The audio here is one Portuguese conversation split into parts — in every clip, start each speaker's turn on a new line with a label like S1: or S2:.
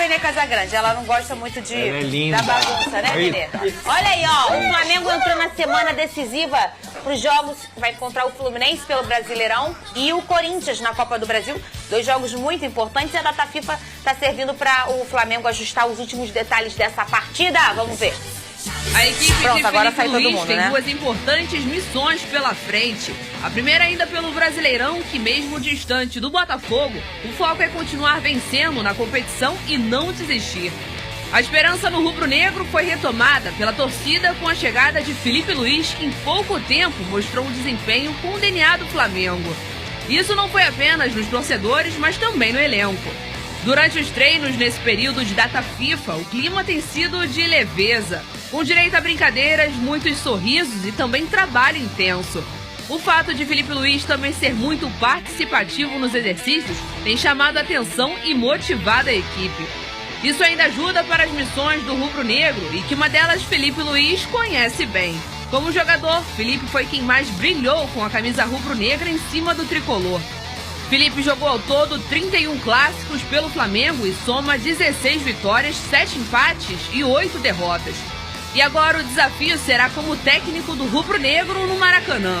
S1: Vene Casagrande. Ela não gosta muito
S2: linda.
S1: da bagunça, né, Vene? Olha aí, ó. O Flamengo entrou na semana decisiva para os jogos. Vai encontrar o Fluminense pelo Brasileirão e o Corinthians na Copa do Brasil. 2 jogos muito importantes. E a data FIFA está servindo para o Flamengo ajustar os últimos detalhes dessa partida. Vamos ver.
S3: A equipe
S1: Pronto,
S3: de
S1: agora
S3: Felipe
S1: sai todo
S3: Luiz
S1: mundo,
S3: tem
S1: né?
S3: 2 importantes missões pela frente. A primeira ainda pelo Brasileirão, que mesmo distante do Botafogo, o foco é continuar vencendo na competição e não desistir. A esperança no rubro-negro foi retomada pela torcida com a chegada de Felipe Luiz, que em pouco tempo mostrou um desempenho com o DNA do Flamengo. Isso não foi apenas nos torcedores, mas também no elenco. Durante os treinos nesse período de data FIFA, o clima tem sido de leveza, com direito a brincadeiras, muitos sorrisos e também trabalho intenso. O fato de Felipe Luiz também ser muito participativo nos exercícios tem chamado a atenção e motivado a equipe. Isso ainda ajuda para as missões do rubro-negro e que uma delas Felipe Luiz conhece bem. Como jogador, Felipe foi quem mais brilhou com a camisa rubro-negra em cima do tricolor. Felipe jogou ao todo 31 clássicos pelo Flamengo e soma 16 vitórias, 7 empates e 8 derrotas. E agora o desafio será como técnico do rubro-negro no Maracanã.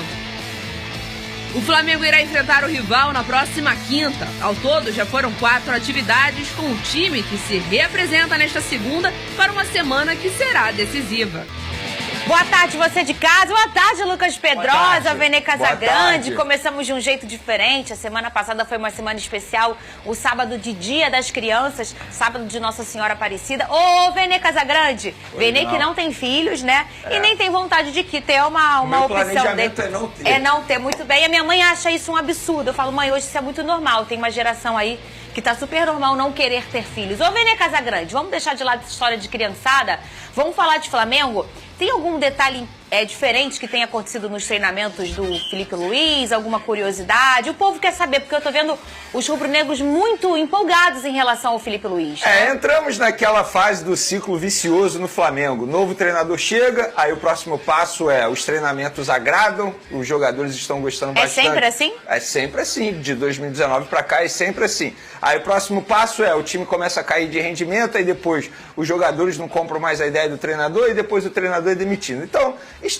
S3: O Flamengo irá enfrentar o rival na próxima quinta. Ao todo já foram 4 atividades com o time que se reapresenta nesta segunda para uma semana que será decisiva.
S1: Boa tarde, você de casa. Boa tarde, Lucas Pedrosa, Vene Casagrande. Começamos de um jeito diferente. A semana passada foi uma semana especial. O sábado de Dia das Crianças, sábado de Nossa Senhora Aparecida. Ô, Vene Casagrande. Vene que não tem filhos, né? E nem tem vontade de que ter uma opção dele.
S4: É não ter.
S1: É não ter, muito bem. E a minha mãe acha isso um absurdo. Eu falo, mãe, hoje isso é muito normal. Tem uma geração aí que tá super normal não querer ter filhos. Ô, Vene Casagrande, vamos deixar de lado essa história de criançada. Vamos falar de Flamengo. Tem algum detalhe diferente que tenha acontecido nos treinamentos do Felipe Luiz? Alguma curiosidade? O povo quer saber, porque eu tô vendo os rubro-negros muito empolgados em relação ao Felipe Luiz.
S4: Né? Entramos naquela fase do ciclo vicioso no Flamengo. Novo treinador chega, aí o próximo passo os treinamentos agradam, os jogadores estão gostando bastante.
S1: É sempre assim?
S4: É sempre assim, de 2019 para cá é sempre assim. Aí o próximo passo o time começa a cair de rendimento, aí depois os jogadores não compram mais a ideia do treinador e depois o treinador é demitido. Então,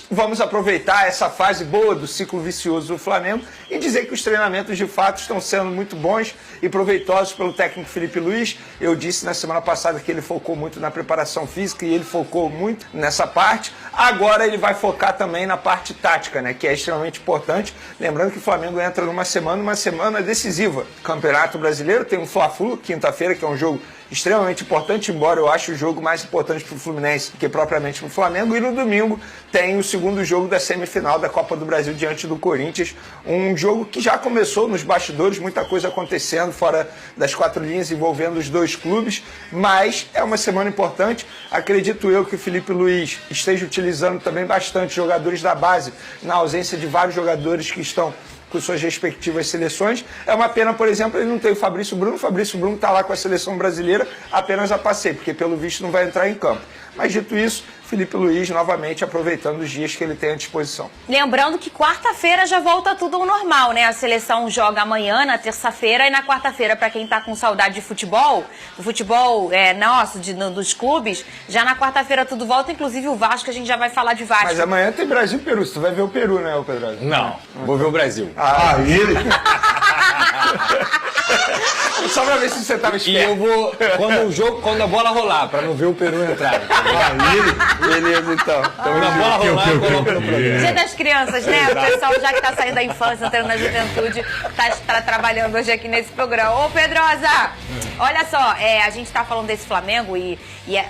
S4: vamos aproveitar essa fase boa do ciclo vicioso do Flamengo e dizer que os treinamentos de fato estão sendo muito bons e proveitosos pelo técnico Felipe Luiz. Eu disse na semana passada que ele focou muito na preparação física e ele focou muito nessa parte. Agora ele vai focar também na parte tática, né, que é extremamente importante. Lembrando que o Flamengo entra numa semana decisiva. Campeonato Brasileiro tem um Fla-Flu, quinta-feira, que é um jogo extremamente importante, embora eu ache o jogo mais importante para o Fluminense do que propriamente para o Flamengo. E no domingo tem o segundo jogo da semifinal da Copa do Brasil diante do Corinthians. Um jogo que já começou nos bastidores, muita coisa acontecendo fora das 4 linhas envolvendo os 2 clubes, mas é uma semana importante. Acredito eu que o Felipe Luiz esteja utilizando também bastante jogadores da base, na ausência de vários jogadores que estão com suas respectivas seleções. É uma pena, por exemplo, ele não tem o Fabrício Bruno. O Fabrício Bruno está lá com a seleção brasileira apenas a passeio, porque pelo visto não vai entrar em campo. Mas dito isso, Felipe Luiz novamente aproveitando os dias que ele tem à disposição.
S1: Lembrando que quarta-feira já volta tudo ao normal, né? A seleção joga amanhã, na terça-feira, e na quarta-feira, para quem tá com saudade de futebol, do futebol nosso, dos clubes, já na quarta-feira tudo volta, inclusive o Vasco, a gente já vai falar de Vasco.
S4: Mas amanhã tem Brasil e Peru, tu vai ver o Peru, né, Pedro?
S2: Não, vou ver o Brasil.
S4: Só pra ver se você tava esperto.
S2: E eu vou, quando a bola rolar, pra não ver o Peru entrar.
S4: Beleza, então.
S2: Quando a bola rolar, eu coloco no programa.
S1: Dia das crianças, né? O pessoal já que tá saindo da infância, entrando na juventude, tá trabalhando hoje aqui nesse programa. Ô, Pedrosa, olha só, a gente tá falando desse Flamengo e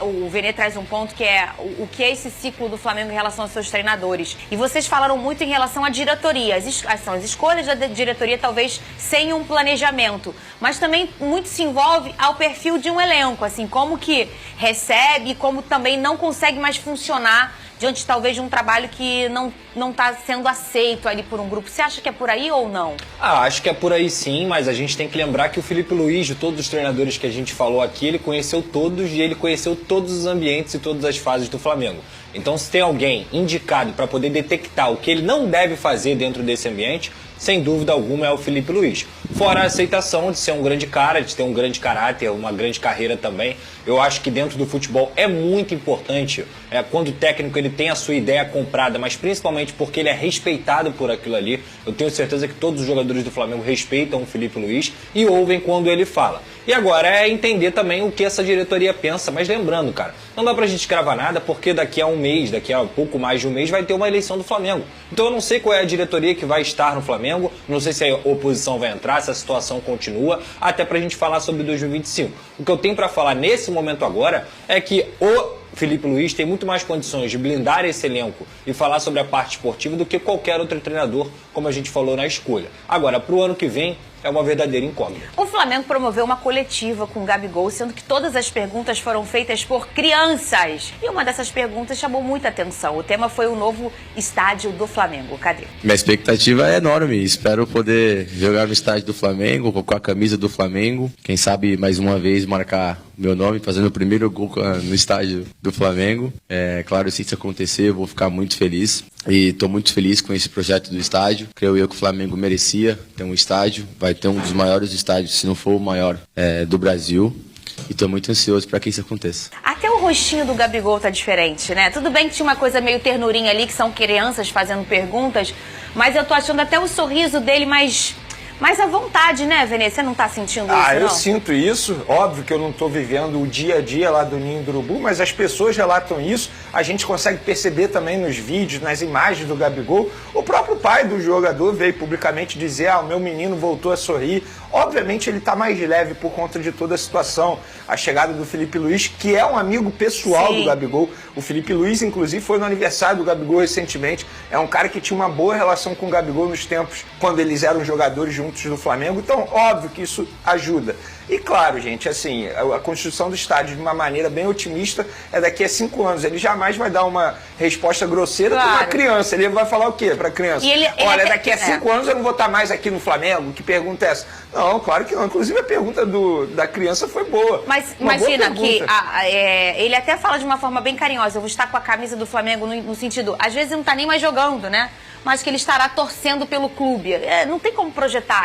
S1: o Vene traz um ponto que é o que é esse ciclo do Flamengo em relação aos seus treinadores. E vocês falaram muito em relação à diretoria. As escolhas da diretoria talvez sem um planejamento, mas também muito se envolve ao perfil de um elenco, assim, como que recebe, como também não consegue mais funcionar diante talvez de um trabalho que não está sendo aceito ali por um grupo. Você acha que é por aí ou não?
S2: Acho que é por aí sim, mas a gente tem que lembrar que o Felipe Luiz, de todos os treinadores que a gente falou aqui, ele conheceu todos e ele conheceu todos os ambientes e todas as fases do Flamengo. Então, se tem alguém indicado para poder detectar o que ele não deve fazer dentro desse ambiente, sem dúvida alguma é o Felipe Luiz. Fora a aceitação de ser um grande cara, de ter um grande caráter, uma grande carreira também. Eu acho que dentro do futebol é muito importante quando o técnico ele tem a sua ideia comprada, mas principalmente porque ele é respeitado por aquilo ali. Eu tenho certeza que todos os jogadores do Flamengo respeitam o Felipe Luiz e ouvem quando ele fala. E agora é entender também o que essa diretoria pensa. Mas lembrando, cara, não dá pra gente cravar nada porque daqui a um mês, daqui a pouco mais de um mês, vai ter uma eleição do Flamengo. Então eu não sei qual é a diretoria que vai estar no Flamengo, não sei se a oposição vai entrar, se a situação continua, até pra gente falar sobre 2025. O que eu tenho pra falar nesse momento agora é que o Felipe Luiz tem muito mais condições de blindar esse elenco e falar sobre a parte esportiva do que qualquer outro treinador, como a gente falou na escolha. Agora, pro ano que vem, é uma verdadeira incógnita.
S1: O Flamengo promoveu uma coletiva com o Gabigol, sendo que todas as perguntas foram feitas por crianças. E uma dessas perguntas chamou muita atenção. O tema foi o novo estádio do Flamengo. Cadê?
S5: Minha expectativa é enorme. Espero poder jogar no estádio do Flamengo, com a camisa do Flamengo. Quem sabe, mais uma vez, marcar meu nome, fazendo o primeiro gol no estádio do Flamengo. Claro, se isso acontecer, eu vou ficar muito feliz. E estou muito feliz com esse projeto do estádio. Creio eu que o Flamengo merecia ter um estádio. Vai ter um dos maiores estádios, se não for o maior, do Brasil. E estou muito ansioso para que isso aconteça.
S1: Até o rostinho do Gabigol tá diferente, né? Tudo bem que tinha uma coisa meio ternurinha ali, que são crianças fazendo perguntas, mas eu tô achando até o sorriso dele mais à vontade, né, Vene? Você não tá sentindo isso, não?
S4: Eu sinto isso. Óbvio que eu não tô vivendo o dia a dia lá do Ninho do Urubu, mas as pessoas relatam isso. A gente consegue perceber também nos vídeos, nas imagens do Gabigol. O próprio pai do jogador veio publicamente dizer: o meu menino voltou a sorrir. Obviamente ele está mais leve por conta de toda a situação. A chegada do Felipe Luiz, que é um amigo pessoal do Gabigol. O Felipe Luiz, inclusive, foi no aniversário do Gabigol recentemente. É um cara que tinha uma boa relação com o Gabigol nos tempos quando eles eram jogadores juntos do Flamengo. Então, óbvio que isso ajuda. E claro, gente, assim, a construção do estádio de uma maneira bem otimista é daqui a 5 anos. Ele jamais vai dar uma resposta grosseira para uma criança. Ele vai falar o quê para a criança? Olha, daqui a 5 anos eu não vou estar mais aqui no Flamengo. Que pergunta é essa? Não, claro que não. Inclusive a pergunta da criança foi boa.
S1: Mas imagina que ele até fala de uma forma bem carinhosa: eu vou estar com a camisa do Flamengo no sentido, às vezes ele não está nem mais jogando, né? Mas que ele estará torcendo pelo clube. Não tem como projetar,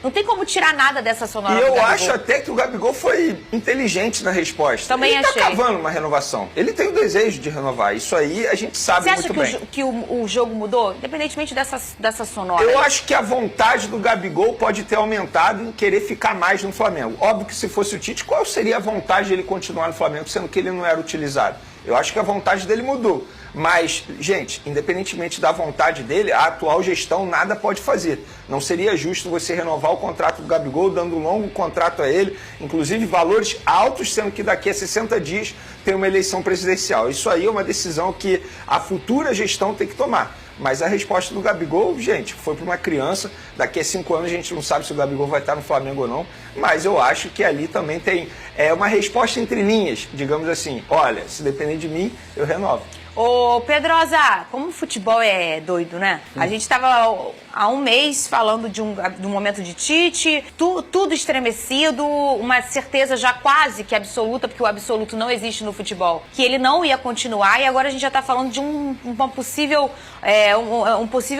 S1: não tem como tirar nada dessa sonora.
S4: E eu acho até que o Gabigol foi inteligente na resposta.
S1: Também
S4: ele está cavando uma renovação. Ele tem o desejo de renovar. Isso aí a gente sabe muito bem.
S1: Você acha que o jogo mudou, independentemente dessa sonora?
S4: Eu acho que a vontade do Gabigol pode ter aumentado em querer ficar mais no Flamengo. Óbvio que se fosse o Tite, qual seria a vontade de ele continuar no Flamengo, sendo que ele não era utilizado? Eu acho que a vontade dele mudou. Mas, gente, independentemente da vontade dele, a atual gestão nada pode fazer. Não seria justo você renovar o contrato do Gabigol, dando um longo contrato a ele, inclusive valores altos, sendo que daqui a 60 dias tem uma eleição presidencial. Isso aí é uma decisão que a futura gestão tem que tomar. Mas a resposta do Gabigol, gente, foi para uma criança. Daqui a 5 anos a gente não sabe se o Gabigol vai estar no Flamengo ou não. Mas eu acho que ali também tem uma resposta entre linhas, digamos assim. Olha, se depender de mim, eu renovo.
S1: Ô, Pedrosa, como o futebol é doido, né? A gente estava há um mês falando de um momento de Tite, tudo estremecido, uma certeza já quase que absoluta, porque o absoluto não existe no futebol, que ele não ia continuar, e agora a gente já está falando de uma possível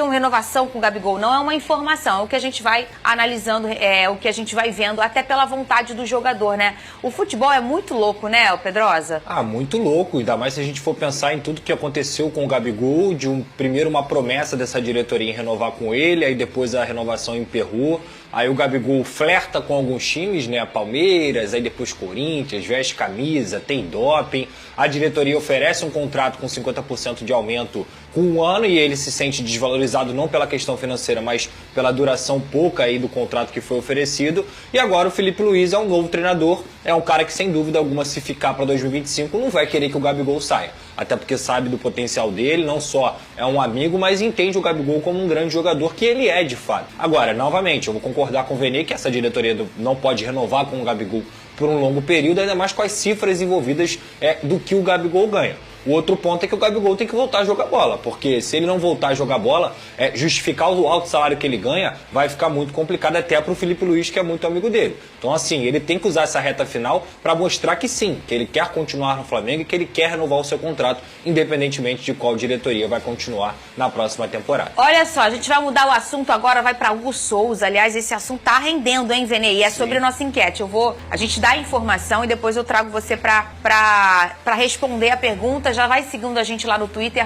S1: renovação com o Gabigol. Não é uma informação, é o que a gente vai analisando, o que a gente vai vendo, até pela vontade do jogador, né? O futebol é muito louco, né, Pedrosa?
S2: Muito louco, ainda mais se a gente for pensar em tudo que aconteceu com o Gabigol, primeiro uma promessa dessa diretoria em renovar com ele, aí depois a renovação emperrou, aí o Gabigol flerta com alguns times, né, Palmeiras, aí depois Corinthians, veste camisa, tem doping, a diretoria oferece um contrato com 50% de aumento com 1 ano e ele se sente desvalorizado não pela questão financeira, mas pela duração pouca aí do contrato que foi oferecido, e agora o Felipe Luiz é um novo treinador, é um cara que sem dúvida alguma, se ficar para 2025, não vai querer que o Gabigol saia, até porque sabe do potencial dele, não só é um amigo, mas entende o Gabigol como um grande jogador, que ele é de fato. Agora, novamente, eu vou concordar com o Vene que essa diretoria não pode renovar com o Gabigol por um longo período, ainda mais com as cifras envolvidas do que o Gabigol ganha. O outro ponto é que o Gabigol tem que voltar a jogar bola, porque se ele não voltar a jogar bola, justificar o alto salário que ele ganha vai ficar muito complicado até pro Felipe Luiz, que é muito amigo dele. Então, assim, ele tem que usar essa reta final para mostrar que sim, que ele quer continuar no Flamengo e que ele quer renovar o seu contrato, independentemente de qual diretoria vai continuar na próxima temporada.
S1: Olha só, a gente vai mudar o assunto agora, vai para Hugo Souza. Aliás, esse assunto tá rendendo, hein, Vene? E é sobre a nossa enquete. A gente dá a informação e depois eu trago você para responder a pergunta. Já vai seguindo a gente lá no Twitter,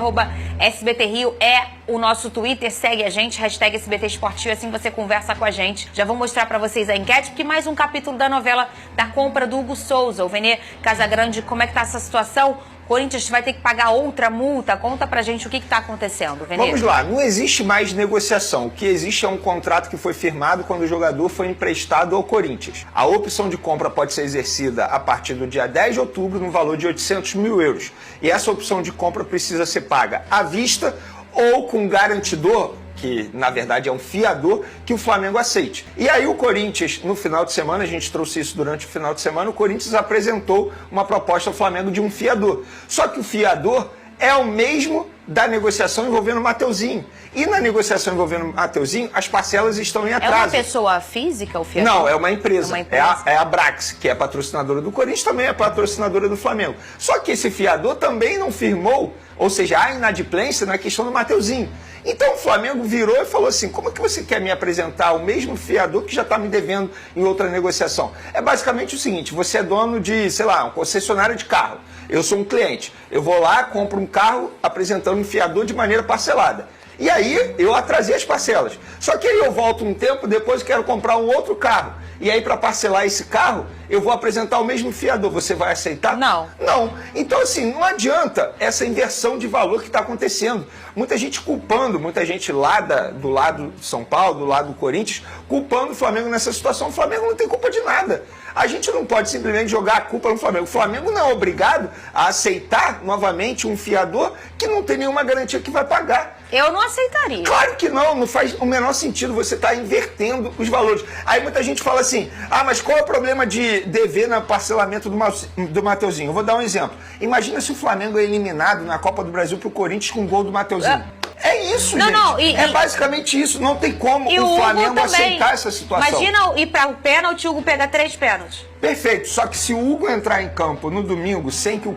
S1: @SBTRio é o nosso Twitter. Segue a gente, hashtag SBT Esportivo, assim você conversa com a gente. Já vou mostrar para vocês a enquete, porque mais um capítulo da novela da compra do Hugo Souza. O Vene Casagrande, como é que tá essa situação? Corinthians vai ter que pagar outra multa? Conta pra gente o que tá acontecendo, Vene.
S4: Vamos lá, não existe mais negociação. O que existe é um contrato que foi firmado quando o jogador foi emprestado ao Corinthians. A opção de compra pode ser exercida a partir do dia 10 de outubro no valor de 800 mil euros. E essa opção de compra precisa ser paga à vista ou com garantidor, que na verdade é um fiador, que o Flamengo aceite. E aí o Corinthians, no final de semana, a gente trouxe isso durante o final de semana, o Corinthians apresentou uma proposta ao Flamengo de um fiador. Só que o fiador é o mesmo da negociação envolvendo o Mateuzinho. E na negociação envolvendo o Mateuzinho, as parcelas estão em atraso.
S1: É uma pessoa física, o fiador?
S4: Não, é uma empresa.
S1: É uma empresa.
S4: É a Brax, que é patrocinadora do Corinthians, também é patrocinadora do Flamengo. Só que esse fiador também não firmou, ou seja, a inadimplência na questão do Mateuzinho. Então o Flamengo virou e falou assim, como é que você quer me apresentar o mesmo fiador que já está me devendo em outra negociação? É basicamente o seguinte, você é dono de, sei lá, um concessionário de carro. Eu sou um cliente. Eu vou lá, compro um carro apresentando um fiador de maneira parcelada. E aí eu atrasei as parcelas. Só que aí eu volto um tempo, depois quero comprar um outro carro. E aí para parcelar esse carro, eu vou apresentar o mesmo fiador. Você vai aceitar?
S1: Não.
S4: Não. Então assim, não adianta essa inversão de valor que está acontecendo. Muita gente culpando, muita gente lá do lado de São Paulo, do lado do Corinthians, culpando o Flamengo nessa situação. O Flamengo não tem culpa de nada. A gente não pode simplesmente jogar a culpa no Flamengo. O Flamengo não é obrigado a aceitar novamente um fiador que não tem nenhuma garantia que vai pagar.
S1: Eu não aceitaria.
S4: Claro que não, não faz o menor sentido, você está invertendo os valores. Aí muita gente fala assim, mas qual é o problema de dever no parcelamento do Mateuzinho? Eu vou dar um exemplo. Imagina se o Flamengo é eliminado na Copa do Brasil pro Corinthians com o gol do Mateuzinho. É isso, gente. É basicamente isso. Não tem como o Flamengo aceitar essa situação.
S1: Imagina ir para o pênalti, o Hugo pegar 3 pênaltis.
S4: Perfeito. Só que se o Hugo entrar em campo no domingo sem que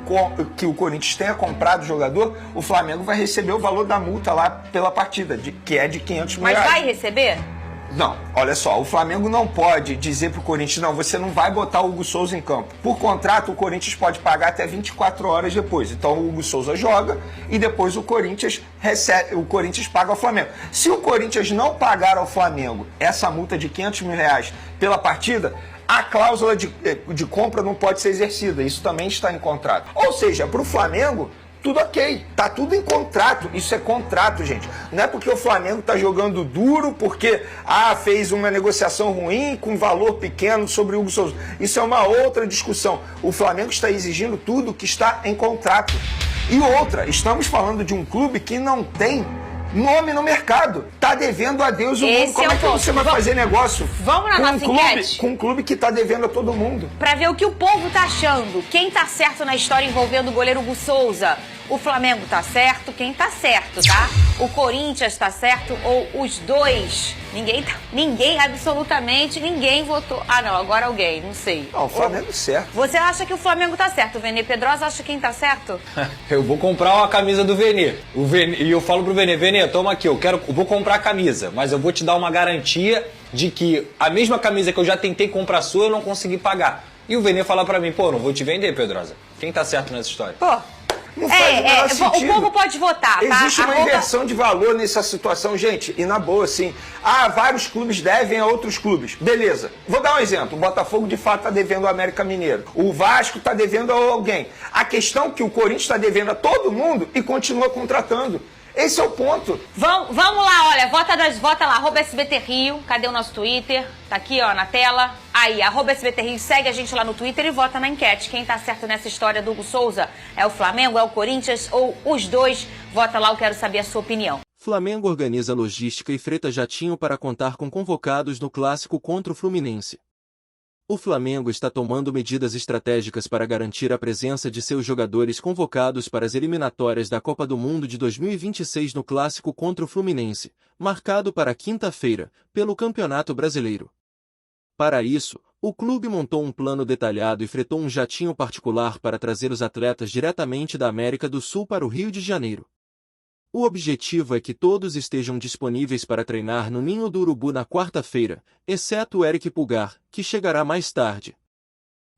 S4: o Corinthians tenha comprado o jogador, o Flamengo vai receber o valor da multa lá pela partida, que é de 500 mil reais.
S1: Mas vai receber?
S4: Não, olha só, o Flamengo não pode dizer pro Corinthians, não, você não vai botar o Hugo Souza em campo. Por contrato, o Corinthians pode pagar até 24 horas depois. Então o Hugo Souza joga e depois o Corinthians paga ao Flamengo. Se o Corinthians não pagar ao Flamengo essa multa de 500 mil reais pela partida, a cláusula de compra não pode ser exercida. Isso também está em contrato. Ou seja, para o Flamengo, tudo ok, tá tudo em contrato, isso é contrato, gente. Não é porque o Flamengo tá jogando duro, porque fez uma negociação ruim com valor pequeno sobre o Hugo Souza. Isso é uma outra discussão. O Flamengo está exigindo tudo que está em contrato. E outra, estamos falando de um clube que não tem nome no mercado. Tá devendo a Deus o mundo. Como é que você vai fazer negócio com um clube que tá devendo a todo mundo?
S1: Pra ver o que o povo tá achando. Quem tá certo na história envolvendo o goleiro Hugo Souza? O Flamengo tá certo? Quem tá certo, tá? O Corinthians tá certo ou os dois? Ninguém, absolutamente ninguém votou. Não, agora alguém, não sei.
S4: Não, o Flamengo certo.
S1: Você acha que o Flamengo tá certo? O Vene Pedrosa acha quem tá certo?
S2: Eu vou comprar uma camisa do Vene. E eu falo pro Vene, toma aqui, eu vou comprar a camisa, mas eu vou te dar uma garantia de que a mesma camisa que eu já tentei comprar sua, eu não consegui pagar. E o Vene fala pra mim, não vou te vender, Pedrosa. Quem tá certo nessa história?
S4: Não faz o menor sentido.
S1: O povo pode votar, tá?
S4: Existe uma inversão de valor nessa situação, gente, e na boa, assim. Vários clubes devem a outros clubes. Beleza. Vou dar um exemplo. O Botafogo, de fato, está devendo ao América Mineiro. O Vasco está devendo a alguém. A questão é que o Corinthians está devendo a todo mundo e continua contratando. Esse é o ponto.
S1: Vamos lá, olha, vota lá, @SBTRio, cadê o nosso Twitter? Tá aqui, ó, na tela. Aí, @SBTRio, segue a gente lá no Twitter e vota na enquete. Quem tá certo nessa história do Hugo Souza? É o Flamengo, é o Corinthians ou os dois? Vota lá, eu quero saber a sua opinião.
S6: Flamengo organiza logística e freta jatinho para contar com convocados no clássico contra o Fluminense. O Flamengo está tomando medidas estratégicas para garantir a presença de seus jogadores convocados para as eliminatórias da Copa do Mundo de 2026 no clássico contra o Fluminense, marcado para quinta-feira, pelo Campeonato Brasileiro. Para isso, o clube montou um plano detalhado e fretou um jatinho particular para trazer os atletas diretamente da América do Sul para o Rio de Janeiro. O objetivo é que todos estejam disponíveis para treinar no Ninho do Urubu na quarta-feira, exceto o Eric Pulgar, que chegará mais tarde.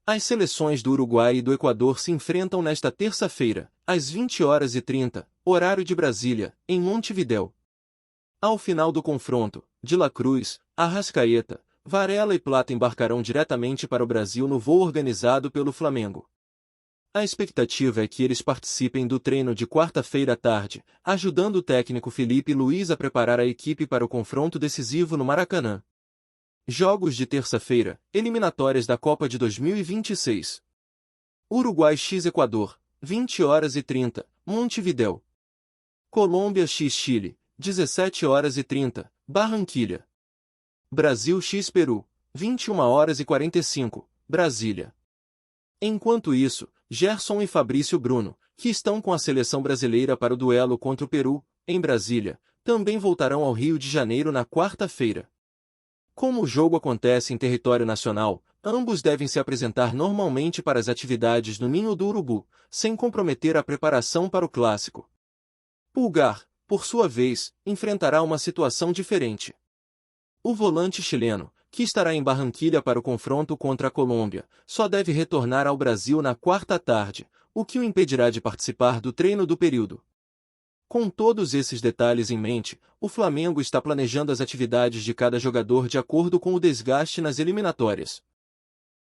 S6: As seleções do Uruguai e do Equador se enfrentam nesta terça-feira, às 20h30, horário de Brasília, em Montevidéu. Ao final do confronto, De La Cruz, Arrascaeta, Varela e Plata embarcarão diretamente para o Brasil no voo organizado pelo Flamengo. A expectativa é que eles participem do treino de quarta-feira à tarde, ajudando o técnico Felipe Luiz a preparar a equipe para o confronto decisivo no Maracanã. Jogos de terça-feira, eliminatórias da Copa de 2026. Uruguai x Equador, 20h30, Montevidéu. Colômbia x Chile, 17h30, Barranquilha. Brasil x Peru, 21h45, Brasília. Enquanto isso, Gerson e Fabrício Bruno, que estão com a seleção brasileira para o duelo contra o Peru, em Brasília, também voltarão ao Rio de Janeiro na quarta-feira. Como o jogo acontece em território nacional, ambos devem se apresentar normalmente para as atividades no Ninho do Urubu, sem comprometer a preparação para o clássico. Pulgar, por sua vez, enfrentará uma situação diferente. O volante chileno, que estará em Barranquilha para o confronto contra a Colômbia, só deve retornar ao Brasil na quarta tarde, o que o impedirá de participar do treino do período. Com todos esses detalhes em mente, o Flamengo está planejando as atividades de cada jogador de acordo com o desgaste nas eliminatórias.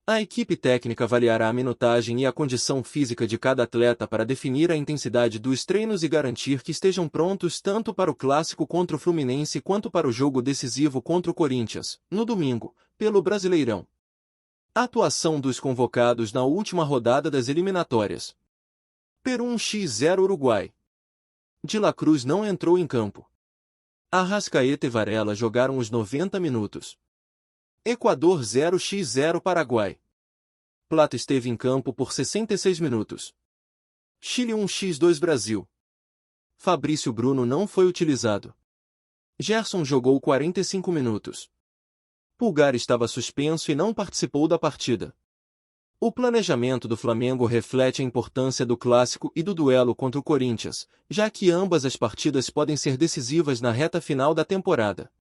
S6: A equipe técnica avaliará a minutagem e a condição física de cada atleta para definir a intensidade dos treinos e garantir que estejam prontos tanto para o clássico contra o Fluminense quanto para o jogo decisivo contra o Corinthians, no domingo, pelo Brasileirão. Atuação dos convocados na última rodada das eliminatórias. Peru 1x0 Uruguai. De La Cruz não entrou em campo. Arrascaeta e Varela jogaram os 90 minutos. Equador 0x0 Paraguai. Plata esteve em campo por 66 minutos. Chile 1x2 Brasil. Fabrício Bruno não foi utilizado. Gerson jogou 45 minutos. Pulgar estava suspenso e não participou da partida. O planejamento do Flamengo reflete a importância do clássico e do duelo contra o Corinthians, já que ambas as partidas podem ser decisivas na reta final da temporada.